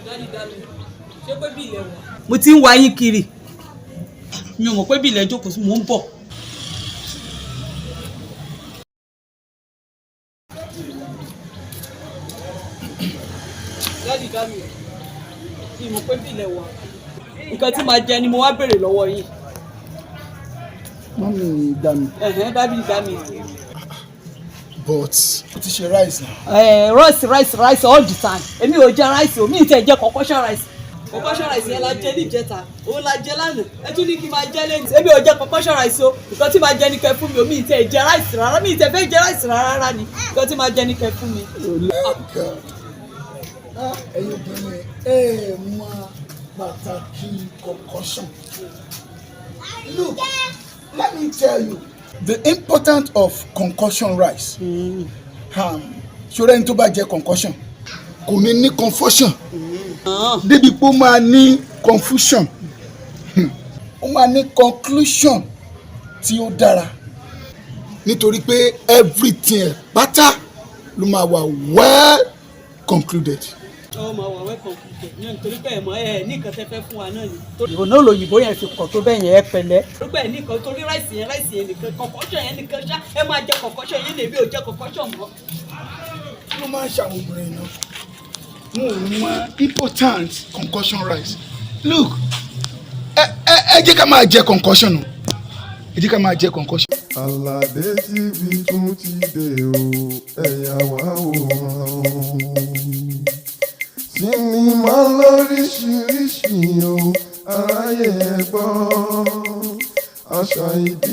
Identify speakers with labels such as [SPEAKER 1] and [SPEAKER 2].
[SPEAKER 1] ṣé pé bí ilẹ̀ wà. Mo ti ń wá yín kiri mi ò mọ̀ pé bí ilẹ̀ jókòó sí mò ń bọ̀. Dádì mi mọ̀ pé bí ilẹ̀ wà nǹkan tí màá jẹ ni mo wá béèrè lọ́wọ́ yín.
[SPEAKER 2] Mọ́mí dami.
[SPEAKER 1] Dami.
[SPEAKER 2] But o ti ṣe rice na.
[SPEAKER 1] Rice all the time. Èmi ò jẹ rice o, mi ì tẹ̀ jẹ concoction rice. Concoction rice yẹn la jẹ ní ìjẹta, òun la jẹ lánàá. Ẹ tún ní kí n máa jẹ lẹ́yìn. Èmi ò jẹ concoction rice o, nǹkan tí màá jẹ ní kẹ́ fún mi o, mi ì tẹ̀ jẹ rice rárá, mi ì tẹ̀ fẹ́ jẹ rice rárá ni. Nǹkan tí màá jẹ ní kẹ́ fún mi.
[SPEAKER 2] Ẹ̀yin obìnrin ẹ mọ pàtàkì concoction. Look, let me tell you the importance of concoction rice. Ṣọ́ra ẹni tó bá jẹ concoction kò ní confusion débi pé ó máa ní confusion ó máa ní conclusion tí ó dára nítorí pé everything ẹ̀ pátá ló máa wà well concluded.
[SPEAKER 1] Ó máa wà well concluded ní nítorí pé ẹ̀mọ́ ẹ̀ ní nǹkan tẹ́ fẹ́ fún wa náà ni. Ìrònú olóyìnbó yẹn fi kọ̀ tó bẹ́ẹ̀ yẹn ẹ pẹ̀lẹ́. Rúgbẹ́ ẹ̀ nìkan torí ráìsì yẹn nìkan concoction yẹn nìkan ṣá ẹ máa jẹ concoction yẹn lèmi ò jẹ concoction mọ́.
[SPEAKER 2] Kí ló máa ń ṣàwọn obìnrin náà? Mo ò mọ important concoction rice. Look, ẹ jẹ́ ká máa jẹ concoction o. Ẹ jẹ́ ká máa jẹ concoction.
[SPEAKER 3] Aládé TV tún ti dé o, ẹ̀yà wá wòran. Sinimá lóríṣiríṣi o, aráyé ẹ gbọ́. Àṣà ìdí.